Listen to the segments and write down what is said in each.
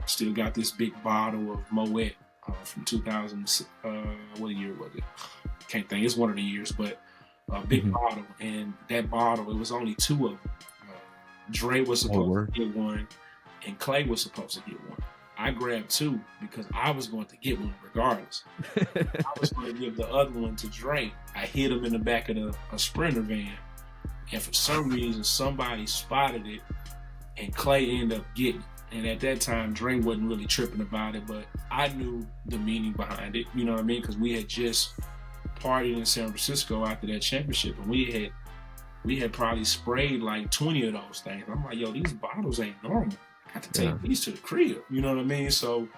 Still got this big bottle of Moet from 2000. What year was it? Can't think. It's one of the years, but a big bottle. And that bottle, it was only 2 of them. Dre was supposed to get one, and Clay was supposed to get one. I grabbed 2 because I was going to get one regardless. I was going to give the other one to Dre. I hit him in the back of a Sprinter van, and for some reason, somebody spotted it, and Clay ended up getting it. And at that time, Dre wasn't really tripping about it, but I knew the meaning behind it. You know what I mean? Because we had just partied in San Francisco after that championship, and we had probably sprayed like 20 of those things. I'm like, yo, these bottles ain't normal. I got to take these to the crib. You know what I mean? So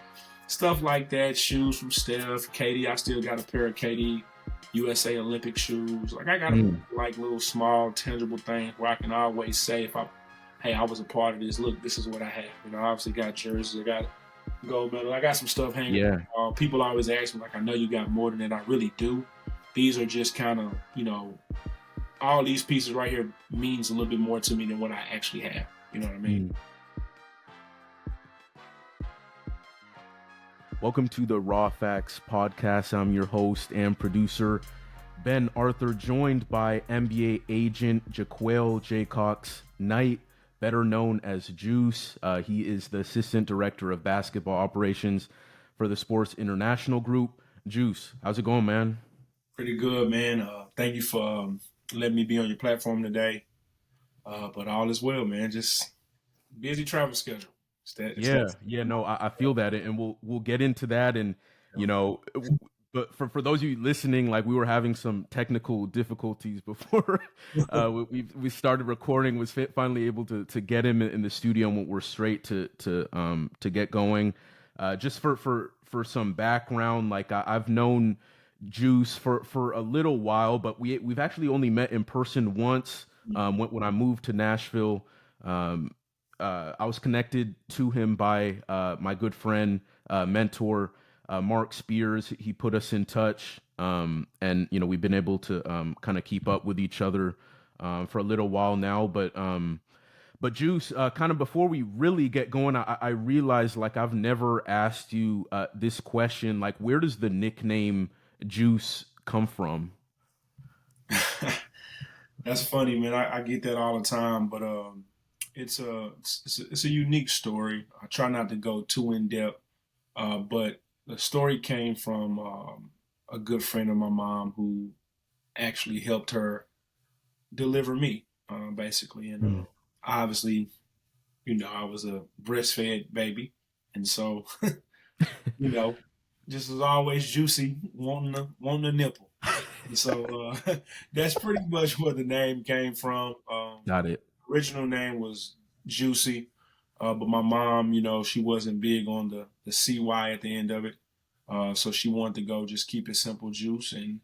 stuff like that, shoes from Steph, Katie. I still got a pair of Katie USA Olympic shoes. Like I got like little small tangible things where I can always say if I was a part of this. Look, this is what I have. You know, I obviously got jerseys. I got gold medal. I got some stuff hanging. Yeah. People always ask me, like, I know you got more than that. I really do. These are just kind of, you know, all these pieces right here means a little bit more to me than what I actually have. You know what I mean? Welcome to the Raw Facts podcast. I'm your host and producer, Ben Arthur, joined by NBA agent Jacquail Jacox-Knight, better known as Juice. He is the assistant director of basketball operations for the Sports International Group. Juice, how's it going, man? Pretty good, man. Thank you for letting me be on your platform today. But all is well, man. Just busy travel schedule. No, I feel that, and we'll get into that, and you know, but for those of you listening, like we were having some technical difficulties before we started recording. Was finally able to get him in the studio, and we're straight to get going. Just for some background, like I've known Juice for a little while, but we've actually only met in person once. When I moved to Nashville. I was connected to him by my good friend, mentor, Mark Spears. He put us in touch, and you know we've been able to kind of keep up with each other for a little while now. But Juice, kind of before we really get going, I realized like I've never asked you this question. Like, where does the nickname Juice come from? That's funny, man. I get that all the time, but it's a unique story. I try not to go too in depth, but the story came from a good friend of my mom who actually helped her deliver me, basically. And obviously, you know, I was a breastfed baby, and so you know, just was always juicy, wanting a nipple. And so that's pretty much where the name came from. Got it. Original name was Juicy, but my mom, you know, she wasn't big on the CY at the end of it. So she wanted to go just keep it simple, Juice. And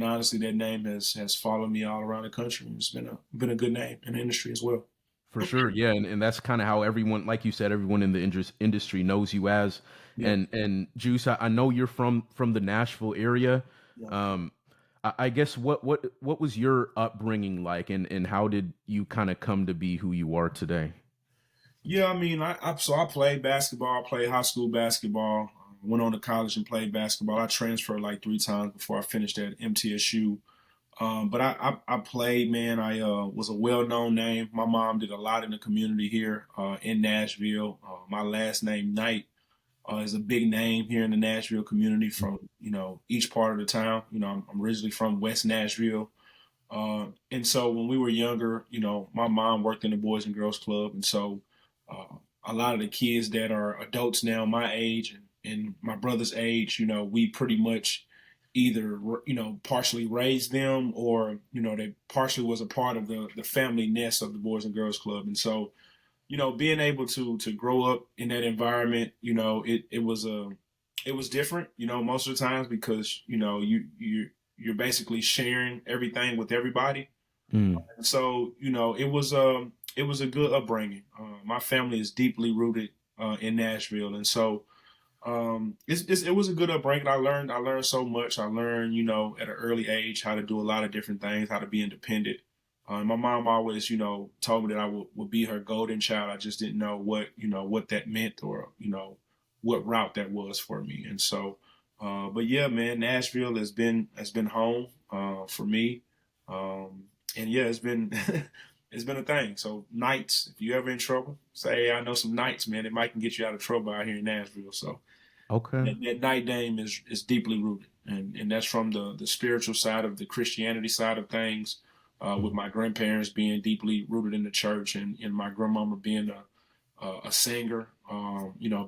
honestly, that name has followed me all around the country. It's been a good name in the industry as well. For sure, yeah, and that's kind of how everyone, like you said, everyone in the industry knows you as. Yeah. And Juice, I know you're from the Nashville area. Yeah. I guess what was your upbringing like, and how did you kind of come to be who you are today? Yeah, I mean, I played basketball. I played high school basketball. Went on to college and played basketball. I transferred like 3 times before I finished at MTSU. But I played, man. I was a well-known name. My mom did a lot in the community here in Nashville. My last name, Knight, is a big name here in the Nashville community from, you know, each part of the town. You know, I'm originally from West Nashville. And so when we were younger, you know, my mom worked in the Boys and Girls Club. And so a lot of the kids that are adults now, my age and my brother's age, you know, we pretty much either, you know, partially raised them or, you know, they partially was a part of the family nest of the Boys and Girls Club. And so, you know, being able to grow up in that environment, you know, it was different, you know, most of the times because, you know, you're basically sharing everything with everybody. And so, you know, it was a good upbringing. My family is deeply rooted in Nashville. And so it was a good upbringing. I learned so much. I learned, you know, at an early age how to do a lot of different things, how to be independent. My mom always, told me that I would be her golden child. I just didn't know what that meant, or, what route that was for me. And so, but yeah, man, Nashville has been home for me. And yeah, it's been it's been a thing. So nights, if you ever in trouble, say, hey, I know some nights, man. It might can get you out of trouble out here in Nashville. So Okay. that night game is deeply rooted, and that's from the spiritual side of the Christianity side of things, with Mhm. my grandparents being deeply rooted in the church, and my grandmama being a singer,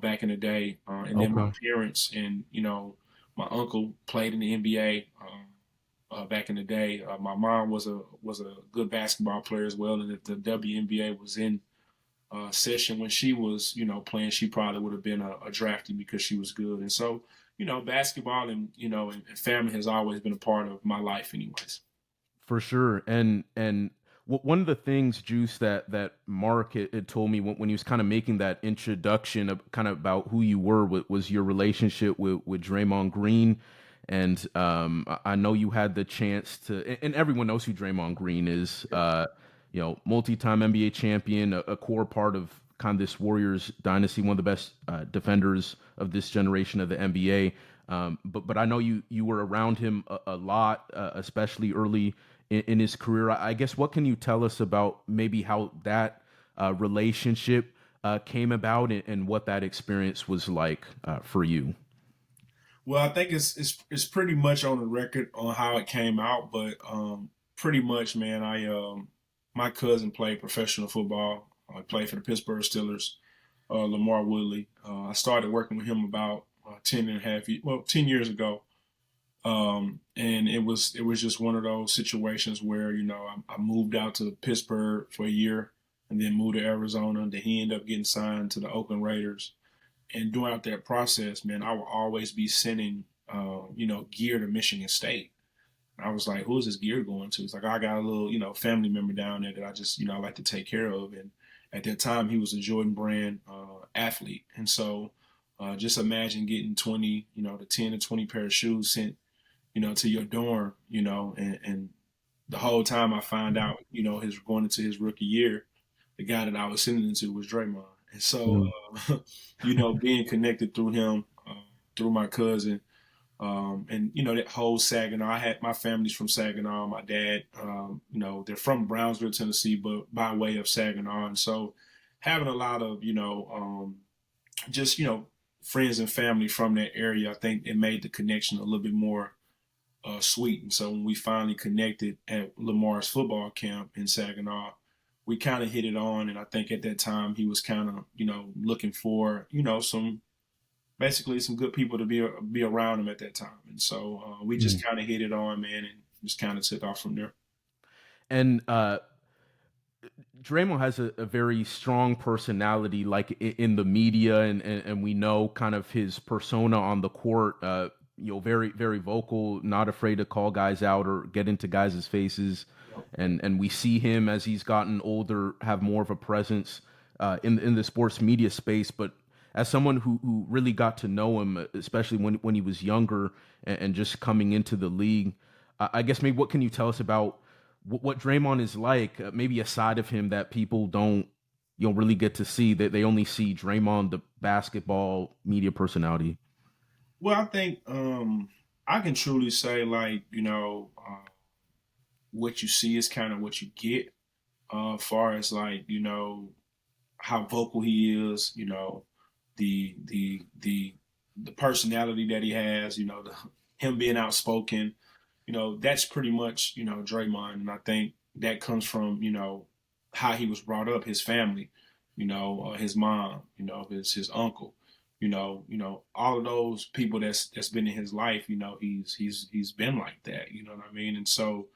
back in the day, and then my Okay. parents and my uncle played in the NBA. Back in the day, my mom was a good basketball player as well, and if the WNBA was in session when she was, playing, she probably would have been a drafty because she was good. And so, basketball and family has always been a part of my life, anyways. For sure. And one of the things, Juice, that Mark had told me when he was kind of making that introduction of kind of about who you were, was your relationship with Draymond Green. And I know you had the chance to, and everyone knows who Draymond Green is. Multi-time NBA champion, a core part of kind of this Warriors dynasty, one of the best defenders of this generation of the NBA. But I know you were around him a lot, especially early in his career. I guess, what can you tell us about maybe how that relationship came about, and what that experience was like for you? Well, I think it's pretty much on the record on how it came out, but pretty much, man. My cousin played professional football. I played for the Pittsburgh Steelers. Lamar Woodley. I started working with him about 10 years ago. And it was just one of those situations where I moved out to Pittsburgh for a year, and then moved to Arizona. Then he ended up getting signed to the Oakland Raiders. And throughout that process, man, I will always be sending gear to Michigan State. And I was like, who is this gear going to? It's like, I got a little family member down there that I just like to take care of. And at that time, he was a Jordan Brand athlete, and so just imagine getting 20, the 10 to 20 pair of shoes sent to your dorm, and the whole time I find out, his going into his rookie year, the guy that I was sending it to was Draymond. And so, Mhm. being connected through him, through my cousin, and that whole Saginaw. I had my family's from Saginaw. My dad, they're from Brownsville, Tennessee, but by way of Saginaw. And so, having a lot of just friends and family from that area, I think it made the connection a little bit more sweet. And so when we finally connected at Lamar's football camp in Saginaw, we kind of hit it on. And I think at that time he was kind of, looking for, some basically some good people to be around him at that time. And so we just kind of hit it on, man, and just kind of took off from there. And Draymond has a very strong personality, like in the media, and we know kind of his persona on the court. Very very vocal, not afraid to call guys out or get into guys' faces, and we see him as he's gotten older have more of a presence in the sports media space. But as someone who really got to know him, especially when he was younger and just coming into the league, I guess maybe what can you tell us about what Draymond is like, maybe a side of him that people don't really get to see, that they only see Draymond, the basketball media personality. Well, I think I can truly say, like, what you see is kind of what you get. Far as, like, how vocal he is, the the personality that he has, him being outspoken, that's pretty much Draymond. And I think that comes from how he was brought up, his family, his mom, his uncle, all of those people that's been in his life. He's been like that. You know what I mean? And so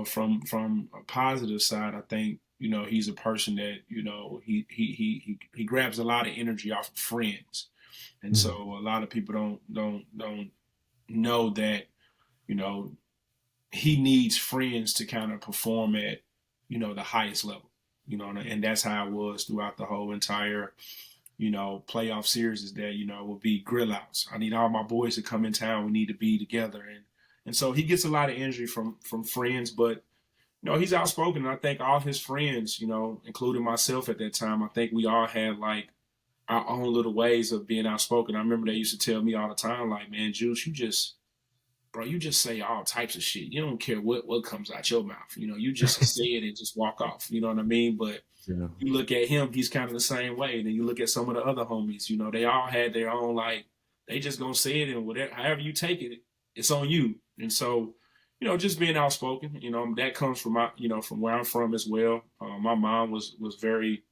from a positive side, I think he's a person that he grabs a lot of energy off of friends, and so Mhm. a lot of people don't know that you know he needs friends to kind of perform at the highest level. And that's how it was throughout the whole entire playoff series. Is that will be grill outs. I need all my boys to come in town. We need to be together, and so he gets a lot of energy from friends, but he's outspoken, and I think all his friends, including myself at that time, I think we all had like our own little ways of being outspoken. I remember they used to tell me all the time, like, man, Juice, you just say all types of shit. You don't care what comes out your mouth. You just say it and just walk off. You know what I mean? But Yeah. you look at him, he's kind of the same way. And then you look at some of the other homies, they all had their own, like, they just gonna say it, and whatever, however you take it, it's on you. And so, just being outspoken, that comes from from where I'm from as well. My mom was very,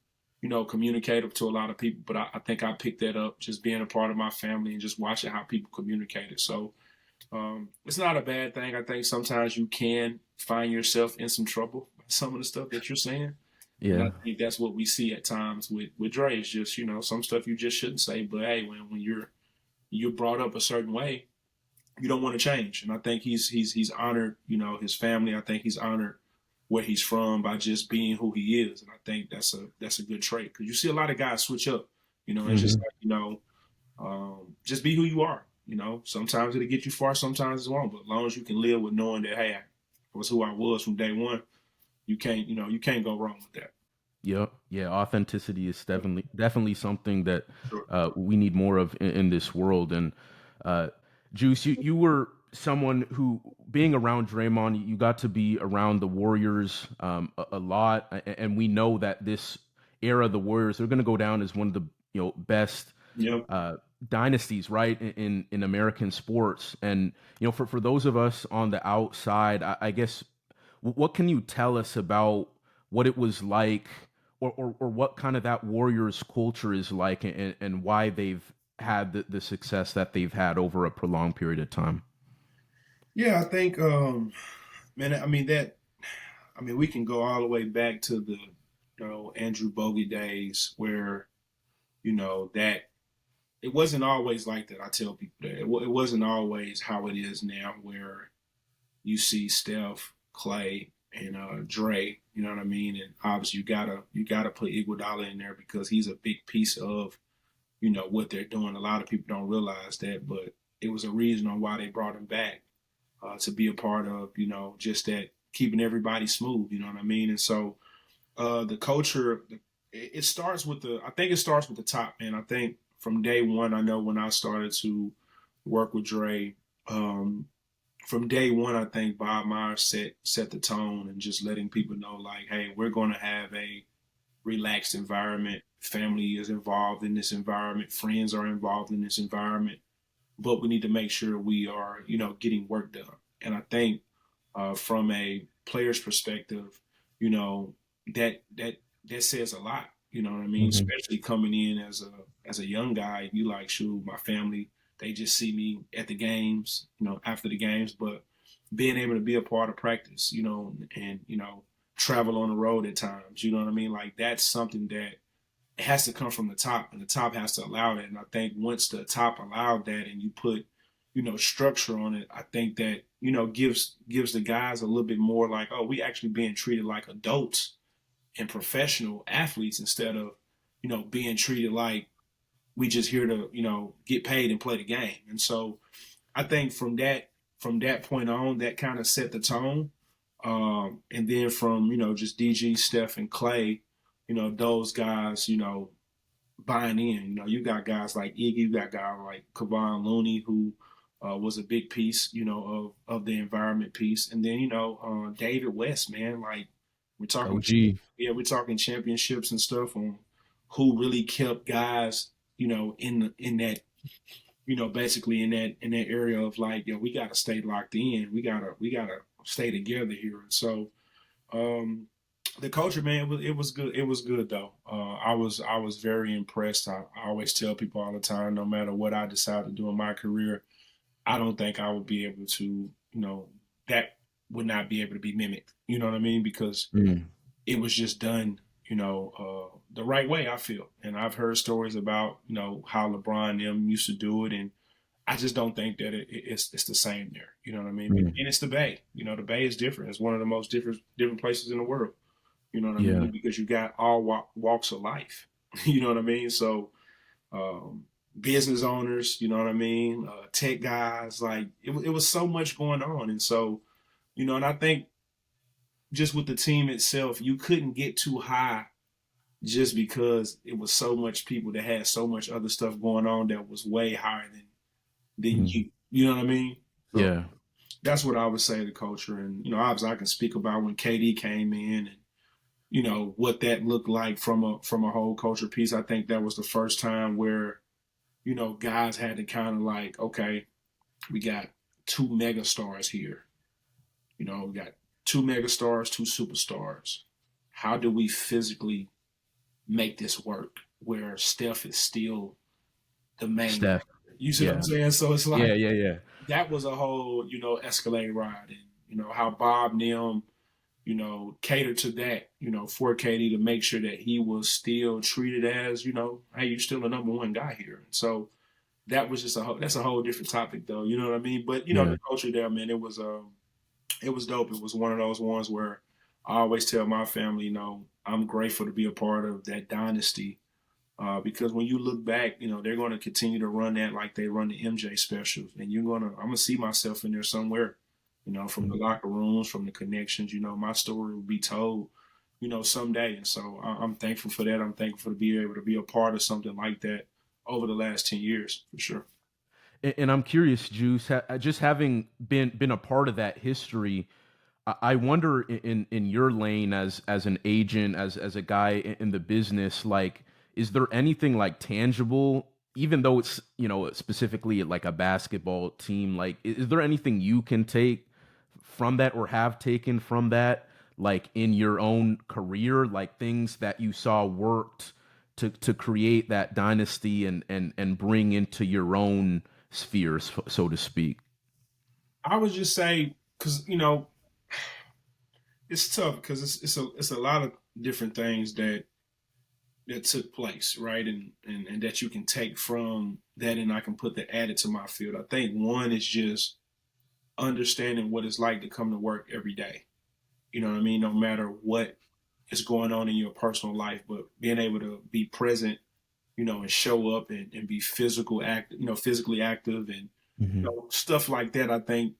communicative to a lot of people, but I think I picked that up just being a part of my family and just watching how people communicated. So it's not a bad thing. I think sometimes you can find yourself in some trouble by some of the stuff that you're saying. Yeah. And I think that's what we see at times with Dre. It's just, some stuff you just shouldn't say. But hey, when you're brought up a certain way, you don't want to change. And I think he's honored, his family. I think he's honored where he's from by just being who he is. And I think that's a good trait, because you see a lot of guys switch up. It's just like, just be who you are. Sometimes it'll get you far, sometimes it won't. But as long as you can live with knowing that, hey, I was who I was from day one, you can't go wrong with that. Yep. Yeah. Authenticity is definitely something that Sure. we need more of in this world. And Juice, you were someone who, being around Draymond, you got to be around the Warriors a lot, and we know that this era, the Warriors, they're going to go down as one of the best Yep. dynasties, right, in American sports. And for those of us on the outside, I guess, what can you tell us about what it was like, or what kind of that Warriors culture is like, and why they've had the success that they've had over a prolonged period of time? Yeah, I think, man, we can go all the way back to the, Andrew Bogie days where, that it wasn't always like that. I tell people that it wasn't always how it is now, where you see Steph, Clay, and Dre. You know what I mean? And obviously, you gotta put Iguodala in there because he's a big piece of what they're doing. A lot of people don't realize that, but it was a reason on why they brought him back to be a part of just that, keeping everybody smooth. You know what I mean? And so the culture, it starts with I think it starts with the top, man. I think from day one, I know when I started to work with Dre, from day one, I think Bob Myers set the tone and just letting people know, like, hey, we're going to have a relaxed environment. Family is involved in this environment. Friends are involved in this environment, but we need to make sure we are, getting work done. And I think from a player's perspective, that says a lot. You know what I mean? Especially coming in as a young guy, you like, shoot, my family, they just see me at the games, after the games, but being able to be a part of practice, and travel on the road at times, you know what I mean? Like, that's something that it has to come from the top, and the top has to allow that. And I think once the top allowed that, and you put, structure on it, I think that, gives the guys a little bit more like, oh, we actually being treated like adults and professional athletes instead of, being treated like we just here to, get paid and play the game. And so I think from that point on, that kind of set the tone. And then from, just DG, Steph, and Clay, those guys, buying in. You got guys like Iggy, you got guys like Kevon Looney, who was a big piece, of the environment piece. And then, David West, man, like, we're talking, OG. yeah, we're talking championships and stuff on who really kept guys, in that, basically in that area of like, we got to stay locked in. We gotta stay together here. And so, the culture, man, it was good. It was good though. I was very impressed. I always tell people all the time, no matter what I decide to do in my career, I don't think I would be able to, that would not be able to be mimicked. You know what I mean? Because it was just done, the right way, I feel. And I've heard stories about, how LeBron and them used to do it. And I just don't think that it's the same there. You know what I mean? And it's the Bay. The Bay is different. It's one of the most different places in the world. You know what I mean? Because you got all walks of life. You know what I mean? So business owners, you know what I mean? Tech guys, like it was so much going on. And so, and I think just with the team itself, you couldn't get too high just because it was so much people that had so much other stuff going on that was way higher than Mhm. you. You know what I mean? So Yeah. that's what I would say to culture. And, obviously I can speak about when KD came in and, what that looked like from a whole culture piece. I think that was the first time where, guys had to kind of like, okay, we got two mega stars here. We got two mega stars, two superstars. How do we physically make this work where Steph is still the main Steph. guy? You see what I'm Yeah. saying? So it's Yeah. like Yeah. Yeah. that was a whole, escalated ride. And, how Bob Nim, catered to that, for KD to make sure that he was still treated as, hey, you're still the number one guy here. And so that was just that's a whole different topic though. You know what I mean? But Yeah. the culture there, man, it was dope. It was one of those ones where I always tell my family, I'm grateful to be a part of that dynasty. Because when you look back, they're going to continue to run that like they run the MJ specials, and I'm gonna see myself in there somewhere, from the Mhm. locker rooms, from the connections. My story will be told, someday, and so I'm thankful for that. I'm thankful to be able to be a part of something like that over the last 10 years, for sure. And I'm curious, Juice, just having been a part of that history, I wonder in your lane as an agent, as a guy in the business, like, is there anything like tangible, even though it's specifically like a basketball team, like is there anything you can take from that or have taken from that, like in your own career, like things that you saw worked to create that dynasty and bring into your own spheres, so to speak? I would just say because it's tough because it's a lot of different things that took place, right? And that you can take from that, and I can put the added to my field. I think one is just understanding what it's like to come to work every day. You know what I mean? No matter what is going on in your personal life, but being able to be present, and show up and be physically active and Hmm. stuff like that. I think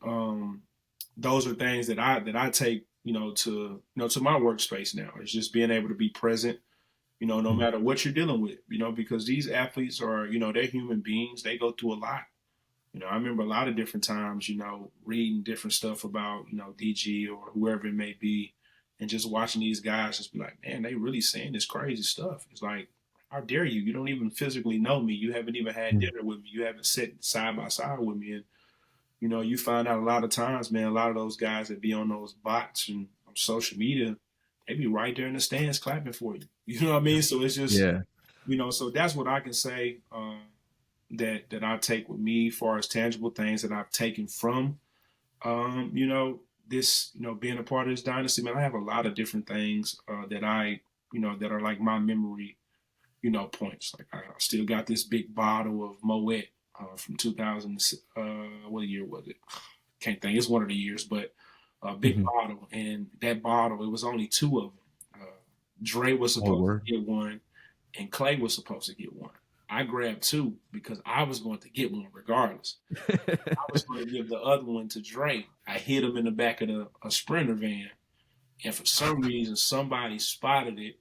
those are things that I take, to my workspace now. It's just being able to be present, no matter what you're dealing with, because these athletes are, they're human beings. They go through a lot. I remember a lot of different times, reading different stuff about, DG or whoever it may be, and just watching these guys just be like, man, they really saying this crazy stuff. It's like, how dare you? You don't even physically know me. You haven't even had dinner with me. You haven't sat side by side with me. And, you find out a lot of times, man, a lot of those guys that be on those bots and on social media, they be right there in the stands clapping for you. You know what I mean? So it's just, Yeah. so that's what I can say. That I take with me, as far as tangible things that I've taken from, this, being a part of this dynasty. Man, I have a lot of different things that that are like my memory, points. Like I still got this big bottle of Moet from 2000. What year was it? Can't think. It's one of the years, but a big Hmm. bottle, and that bottle, it was only two of them. Dre was Oh, supposed word. to get one, and Clay was supposed to get one. I grabbed two because I was going to get one regardless. I was going to give the other one to Dre. I hit him in the back of a Sprinter van, and for some reason, somebody spotted it,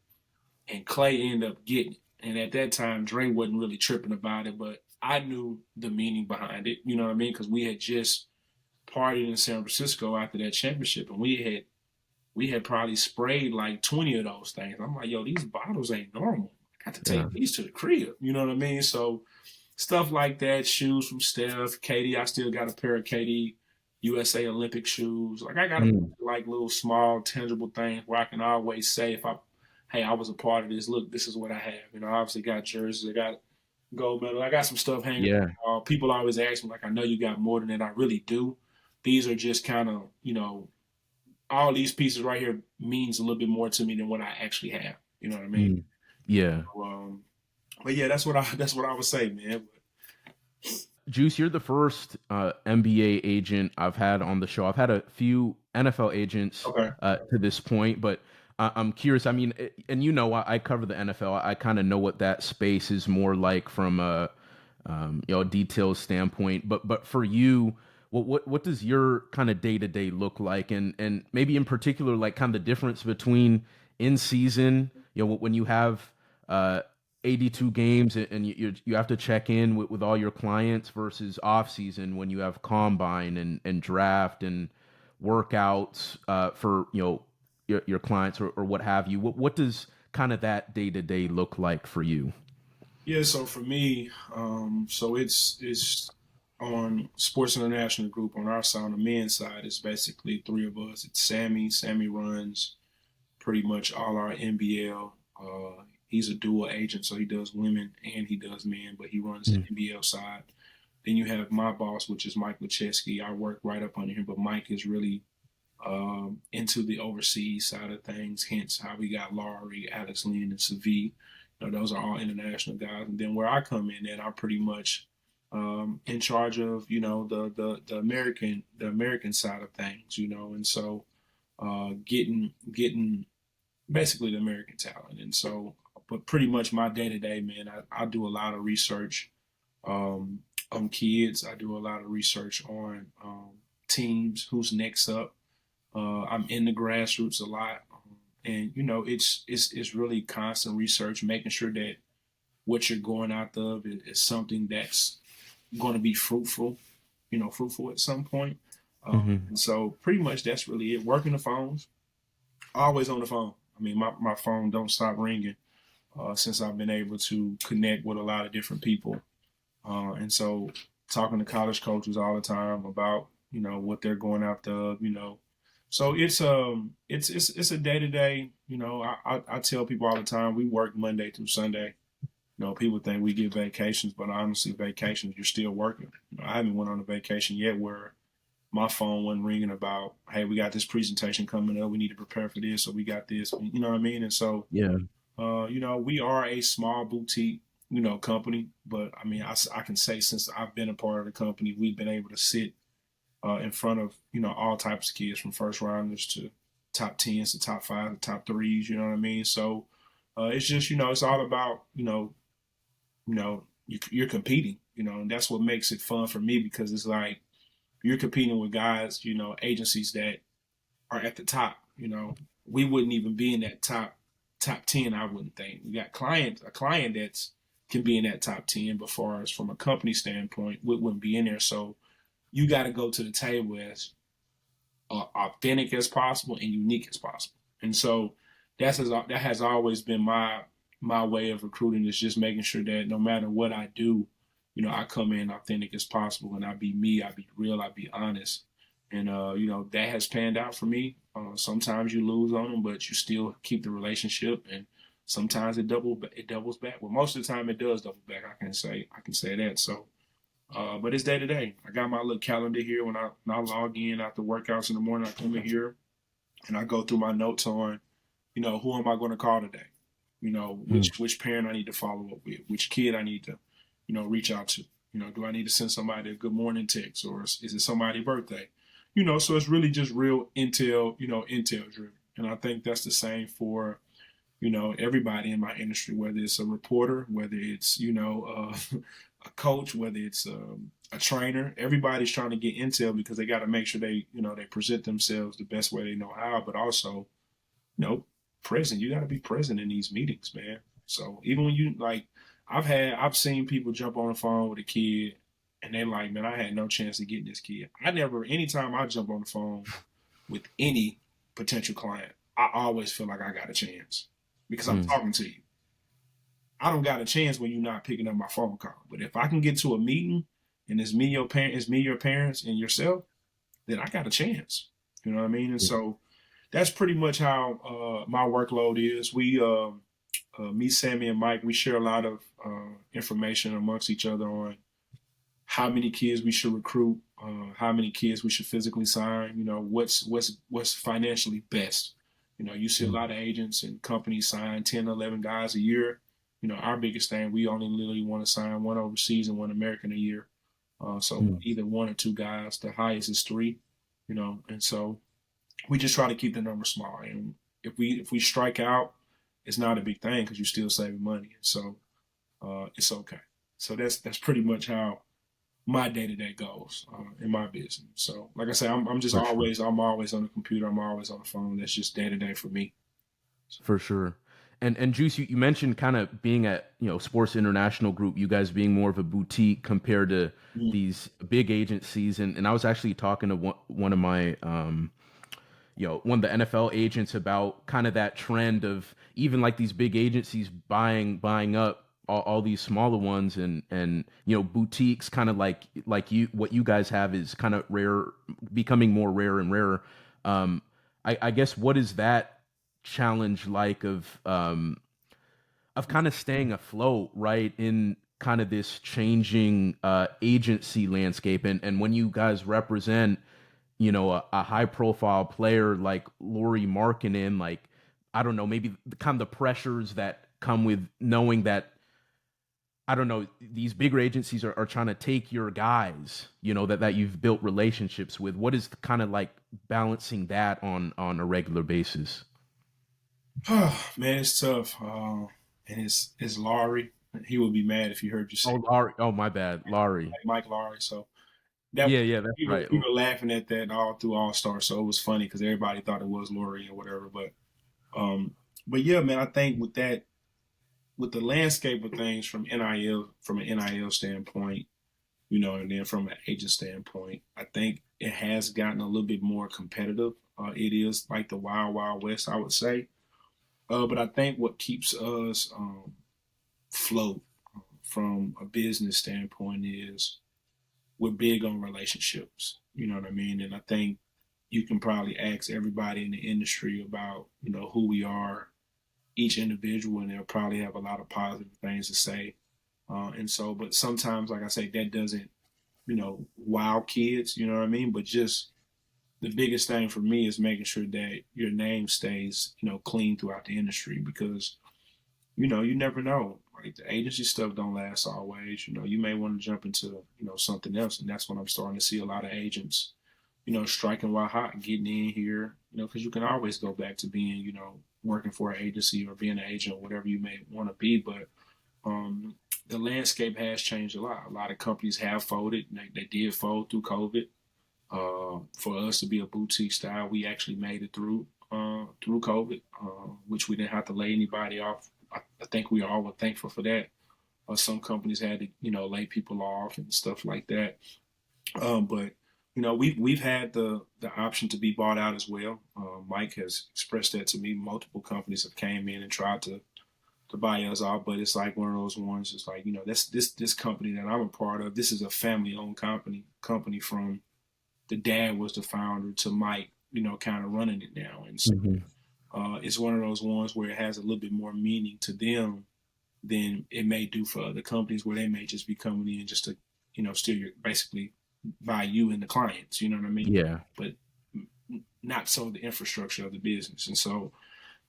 and Clay ended up getting it. And at that time, Dre wasn't really tripping about it, but I knew the meaning behind it. You know what I mean? Because we had just partied in San Francisco after that championship, and we had probably sprayed like 20 of those things. I'm like, yo, these bottles ain't normal. I got to Yeah. take these to the crib. You know what I mean? So stuff like that, shoes from Steph, KD. I still got a pair of KD USA Olympic shoes. Like I got a Mm. like little small tangible things where I can always say if hey, I was a part of this. Look, this is what I have. Obviously got jerseys. I got gold medal. I got some stuff hanging. Yeah. People always ask me like, I know you got more than that. I really do. These are just kind of, all these pieces right here means a little bit more to me than what I actually have. You know what I mean? Mm. Yeah. So, but yeah, that's what I would say, man. Juice, you're the first NBA agent I've had on the show. I've had a few NFL agents Okay. to this point, but I'm curious. I mean, and I cover the NFL. I kind of know what that space is more like from a detailed standpoint. But for you, what does your kind of day to day look like, and maybe in particular, like kind of the difference between in season, when you have 82 games and you have to check in with all your clients versus off season when you have combine and draft and workouts for your clients or what have you. What does kind of that day to day look like for you? Yeah, so for me, so it's on Sports International Group on our side. On the men's side, it's basically three of us. It's Sammy. Sammy runs pretty much all our NBL. He's a dual agent, so he does women and he does men, but he runs the NBL side. Then you have my boss, which is Mike Lecheski. I work right up under him, but Mike is really into the overseas side of things, hence how we got Laurie, Alex Lynn, and Savi. Those are all international guys. And then where I come in, and I'm pretty much in charge of the American side of things, and so getting basically the American talent. And so, but pretty much my day to day, man, I do a lot of research on kids. I do a lot of research on teams, who's next up. I'm in the grassroots a lot, and it's really constant research, making sure that what you're going out of is something that's going to be fruitful, fruitful at some point. And so pretty much that's really it. Working the phones, always on the phone. I mean, my phone don't stop ringing since I've been able to connect with a lot of different people. And so talking to college coaches all the time about, what they're going after, So it's a day to day, I tell people all the time, we work Monday through Sunday. People think we get vacations, but honestly, vacations, you're still working. I haven't went on a vacation yet where my phone wasn't ringing about, hey, we got this presentation coming up. We need to prepare for this, or we got this. You know what I mean? And so, Yeah. We are a small boutique, company. But I mean, I can say since I've been a part of the company, we've been able to sit in front of, all types of kids, from first rounders to top 10s to top 5 to top 3s. You know what I mean? So it's just, it's all about, you're competing, and that's what makes it fun for me, because it's like you're competing with guys, agencies that are at the top. We wouldn't even be in that top 10. I wouldn't think. We got a client that's can be in that top 10, but far as from a company standpoint, we wouldn't be in there. So you got to go to the table as authentic as possible and unique as possible. And so that has always been my way of recruiting, is just making sure that no matter what I do, I come in authentic as possible, and I be me, I be real, I be honest. And, that has panned out for me. Sometimes you lose on them, but you still keep the relationship. And sometimes it doubles back. Well, most of the time it does double back. I can say that. So, but it's day to day. I got my little calendar here. When I log in after workouts in the morning, I come in here and I go through my notes on, who am I going to call today? Which parent I need to follow up with, which kid I need to, reach out to. Do I need to send somebody a good morning text, or is it somebody's birthday? So it's really just real intel, intel driven. And I think that's the same for, everybody in my industry, whether it's a reporter, whether it's, a coach, whether it's a trainer. Everybody's trying to get intel because they got to make sure they, they present themselves the best way they know how, but also, present. You got to be present in these meetings, man. So even when you I've seen people jump on the phone with a kid and they're like, man, I had no chance of getting this kid. Anytime I jump on the phone with any potential client, I always feel like I got a chance because I'm talking to you. I don't got a chance when you're not picking up my phone call. But if I can get to a meeting and it's me, your parents, and yourself, then I got a chance. You know what I mean? And so that's pretty much how my workload is. We, me, Sammy, and Mike, we share a lot of information amongst each other on how many kids we should recruit, how many kids we should physically sign. What's financially best. You see a lot of agents and companies sign 10, 11 guys a year. Our biggest thing, we only literally want to sign one overseas and one American a year. So either one or two guys. The highest is 3. And so we just try to keep the number small. And if we strike out, it's not a big thing because you're still saving money. So it's okay. So that's pretty much how my day-to-day goals in my business. So like I say, I'm just For sure. I'm always on the computer. I'm always on the phone. That's just day-to-day for me. So, For sure. And Juice, you mentioned kind of being at, Sports International Group, you guys being more of a boutique compared to mm, these big agencies. And I was actually talking to one of my, one of the NFL agents about kind of that trend of even like these big agencies buying up all these smaller ones, and boutiques kind of like what you guys have is kind of rare, becoming more rare and rarer. I guess, what is that challenge like of kind of staying afloat, right, in kind of this changing agency landscape, and when you guys represent, a high profile player like Laurie Markkinen, like, I don't know, maybe the kind of the pressures that come with knowing that, I don't know, these bigger agencies are trying to take your guys, that you've built relationships with. What is kind of like balancing that on a regular basis? man, it's tough. And it's Laurie. He would be mad if he heard you say Oh, Laurie. Oh, my bad, Laurie. like Mike Laurie. So that Yeah, yeah, that's right. we were laughing at that all through All Star. So it was funny because everybody thought it was Laurie or whatever. Um, but yeah, man, I think with the landscape of things from NIL, from an NIL standpoint, and then from an agent standpoint, I think it has gotten a little bit more competitive. It is like the wild, wild west, I would say. But I think what keeps us float from a business standpoint is we're big on relationships. You know what I mean? And I think you can probably ask everybody in the industry about, who we are, each individual, and they'll probably have a lot of positive things to say. And so, but sometimes, like I say, that doesn't, wow kids, you know what I mean? But just the biggest thing for me is making sure that your name stays, clean throughout the industry because, you never know. Like the agency stuff don't last always. You may want to jump into, something else. And that's when I'm starting to see a lot of agents, striking while hot, getting in here, because you can always go back to being, working for an agency or being an agent or whatever you may want to be. But um, the landscape has changed a lot. A lot of companies have folded. They did fold through COVID. For us to be a boutique style, we actually made it through COVID, which we didn't have to lay anybody off. I think we all were thankful for that. Some companies had to, lay people off and stuff like that. But we've had the option to be bought out as well. Mike has expressed that to me. Multiple companies have came in and tried to buy us out, but it's like one of those ones. It's like, that's this company that I'm a part of. This is a family owned company from the dad was the founder to Mike, kind of running it now. And so Hmm. it's one of those ones where it has a little bit more meaning to them than it may do for other companies where they may just be coming in just to, steal your basically by you and the clients, you know what I mean? Yeah. But not so the infrastructure of the business. And so,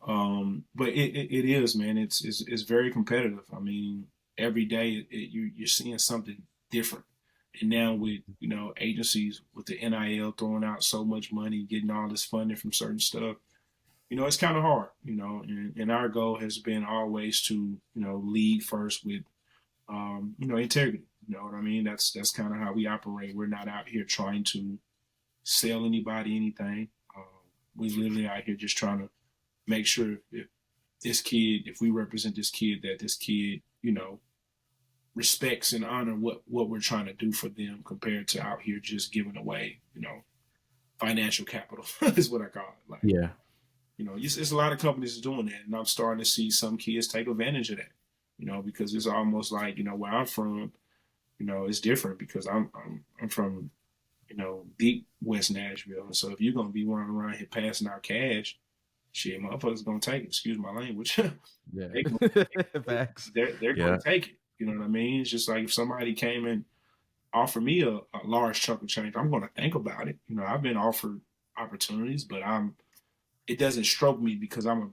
but it is, man, it's very competitive. I mean, every day you're seeing something different. And now with, agencies with the NIL throwing out so much money, getting all this funding from certain stuff, it's kind of hard, and our goal has been always to, lead first with, integrity. You know what I mean? That's kind of how we operate. We're not out here trying to sell anybody anything. We literally out here just trying to make sure if this kid, if we represent this kid, that this kid, respects and honor what we're trying to do for them compared to out here just giving away, financial capital is what I call it. Like, Yeah. it's a lot of companies doing that, and I'm starting to see some kids take advantage of that. Because it's almost like, where I'm from, it's different because I'm from, deep West Nashville, and so if you're gonna be running around here passing out cash, shit, motherfuckers gonna take it. Excuse my language. Yeah. they gonna, Facts. they're gonna Yeah. take it. You know what I mean? It's just like if somebody came and offered me a large chunk of change, I'm gonna think about it. I've been offered opportunities, but it doesn't stroke me because I'm a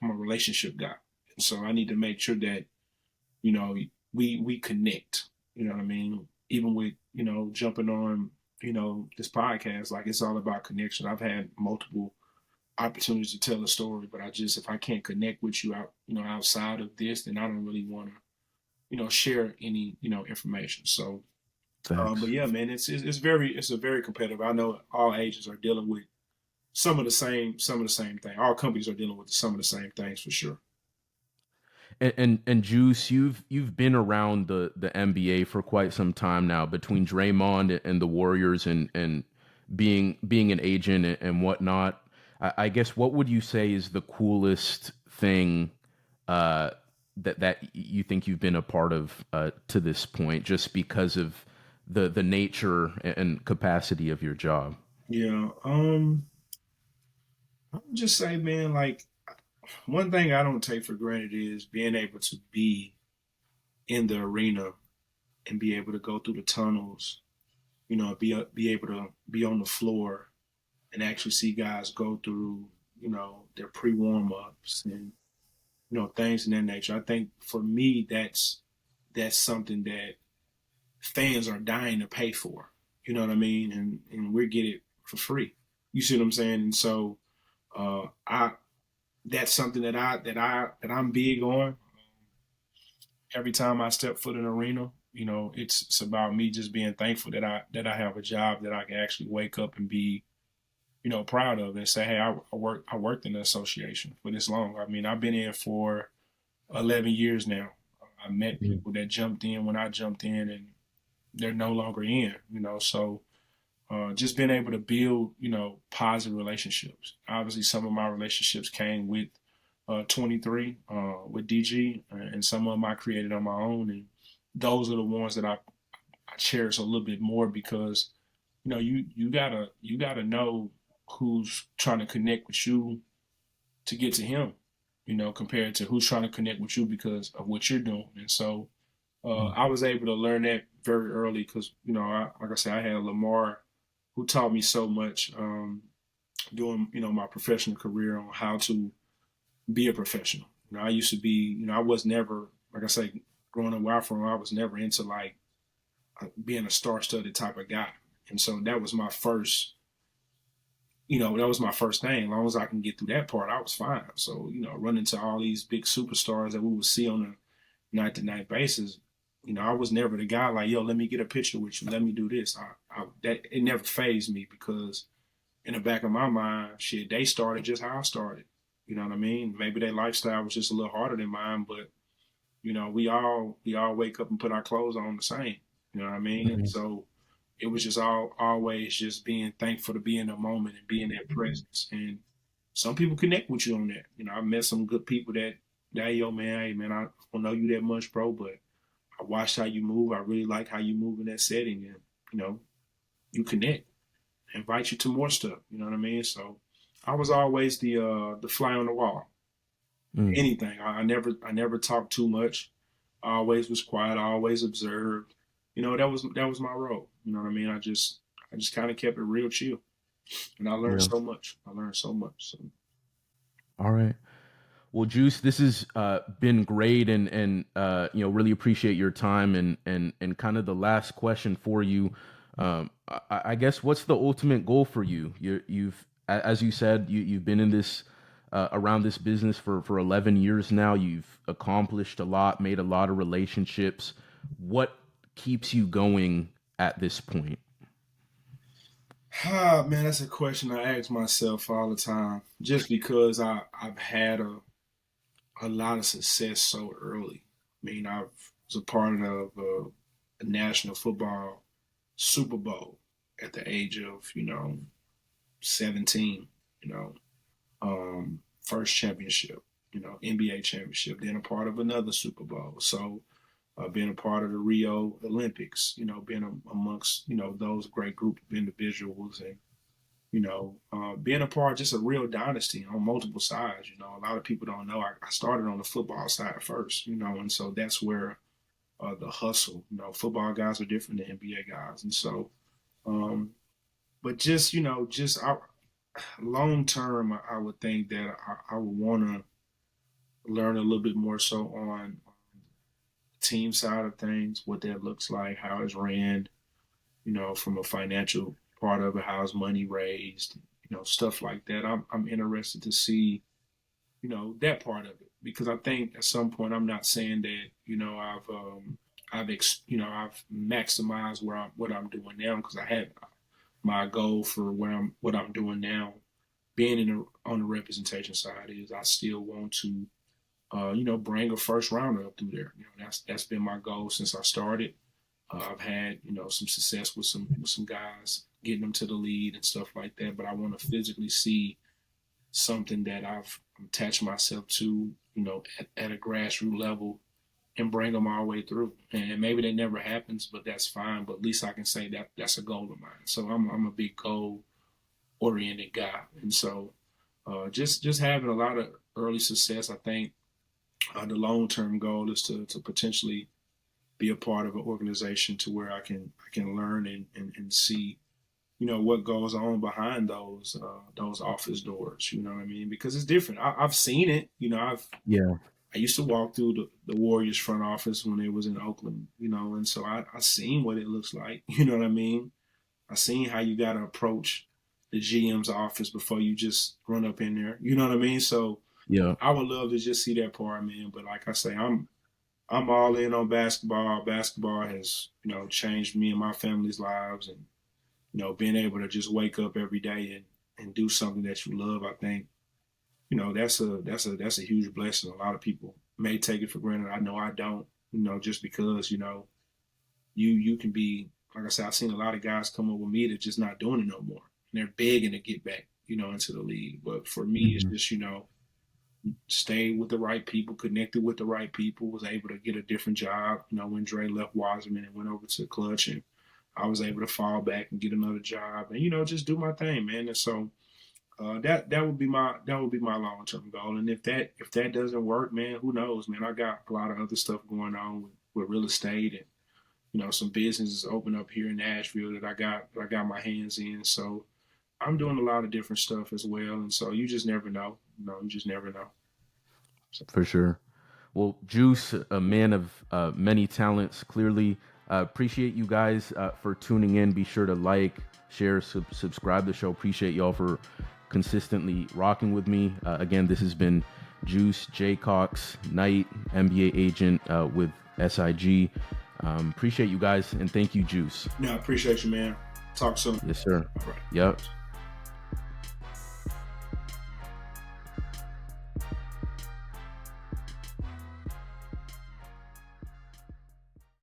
relationship guy. And so I need to make sure that, we connect. You know what I mean? Even with, jumping on, this podcast, like it's all about connection. I've had multiple opportunities to tell a story, but if I can't connect with you outside of this, then I don't really want to, share any, information. So Thanks. But yeah, man, it's a very competitive. I know all agents are dealing with some of the same thing. All companies are dealing with some of the same things for sure. And Juice, you've been around the NBA for quite some time now, between Draymond and the Warriors, and being an agent and whatnot. I guess, what would you say is the coolest thing uh, that you think you've been a part of to this point, just because of the nature and capacity of your job? Yeah. I would just say, man, like one thing I don't take for granted is being able to be in the arena and be able to go through the tunnels, be able to be on the floor and actually see guys go through, their pre warm ups and things in that nature. I think for me, that's something that fans are dying to pay for. You know what I mean? And we get it for free. You see what I'm saying? And so, I that's something that I'm big on. Every time I step foot in an arena, it's about me just being thankful that I have a job that I can actually wake up and be, proud of, and say, hey, I worked in the association for this long. I mean, I've been in for 11 years now. I met people that jumped in when I jumped in, and they're no longer in. So just being able to build, positive relationships. Obviously, some of my relationships came with 23 with DG, and some of them I created on my own, and those are the ones that I cherish a little bit more because you gotta know who's trying to connect with you to get to him, compared to who's trying to connect with you because of what you're doing. And so I was able to learn that very early because like I said, I had Lamar who taught me so much during my professional career on how to be a professional. I used to be, I was never, like I say, growing up where I'm from, I was never into like being a star-studded type of guy. And so that was my first thing. As long as I can get through that part, I was fine. So, running to all these big superstars that we would see on a night-to-night basis, I was never the guy like, yo, let me get a picture with you. Let me do this. That it never fazed me because in the back of my mind, shit, they started just how I started. You know what I mean? Maybe their lifestyle was just a little harder than mine, but we all wake up and put our clothes on the same. You know what I mean? And so it was just always just being thankful to be in the moment and be in that presence. And some people connect with you on that. I met some good people that, yo, man, hey, man, I don't know you that much, bro, but I watched how you move. I really like how you move in that setting, and you connect. Invite you to more stuff. You know what I mean? So I was always the fly on the wall. Mm. Anything. I never talked too much. I always was quiet. I always observed. That was my role. You know what I mean? I just kind of kept it real chill, and I learned Yeah. so much. I learned so much. So All right. Well, Juice, this has been great, and really appreciate your time, and kind of the last question for you. I guess, what's the ultimate goal for you? As you said, you've been in this around this business for 11 years now. You've accomplished a lot, made a lot of relationships. What keeps you going at this point? man, that's a question I ask myself all the time. Just because I've had a lot of success so early. I mean, I was a part of a national football Super Bowl at the age of 17. You know, first championship. NBA championship. Then a part of another Super Bowl. So being a part of the Rio Olympics. Being amongst those great group of individuals, and being a part of just a real dynasty on multiple sides. A lot of people don't know I started on the football side first, and so that's where the hustle, football guys are different than NBA guys. And so, but long term, I would think that I would want to learn a little bit more so on the team side of things, what that looks like, how it's ran, from a financial part of it, how's money raised, stuff like that. I'm interested to see, that part of it because I think at some point I'm not saying that, I've I've maximized what I'm doing now, because I had my goal for what I'm doing now, being on the representation side, is I still want to bring a first rounder up through there. That's been my goal since I started. I've had some success with some guys, getting them to the lead and stuff like that. But I want to physically see something that I've attached myself to, at a grassroots level, and bring them all the way through. And maybe that never happens, but that's fine. But at least I can say that that's a goal of mine. So I'm a big goal oriented guy, and so just having a lot of early success. I think the long term goal is to potentially be a part of an organization to where I can learn and see what goes on behind those office doors. You know what I mean? Because it's different. I've seen it. I used to walk through the Warriors front office when it was in Oakland, and so I seen what it looks like. You know what I mean? I seen how you got to approach the GM's office before you just run up in there. You know what I mean? So I would love to just see that part, man. But like I say, I'm all in on basketball. Basketball has, changed me and my family's lives, and being able to just wake up every day and do something that you love. I think, that's a huge blessing. A lot of people may take it for granted. I know I don't. Just because you can be, like I said, I've seen a lot of guys come up with me that just not doing it no more, and they're begging to get back, into the league. But for me, it's just stay with the right people, connected with the right people, was able to get a different job. When Dre left Wasserman and went over to Clutch, and I was able to fall back and get another job, and just do my thing, man. And so that would be my long term goal. And if that doesn't work, man, who knows, man? I got a lot of other stuff going on with real estate, and some businesses open up here in Nashville that I got my hands in. So I'm doing a lot of different stuff as well. And so you just never know. You just never know. So. For sure. Well, Juice, a man of many talents, clearly. Appreciate you guys for tuning in. Be sure to like, share, subscribe to the show. Appreciate y'all for consistently rocking with me. Again, this has been Juice Jacox-Knight, NBA agent with SIG. Appreciate you guys, and thank you, Juice. No, I appreciate you, man. Talk soon. Yes, sir. All right. Yep.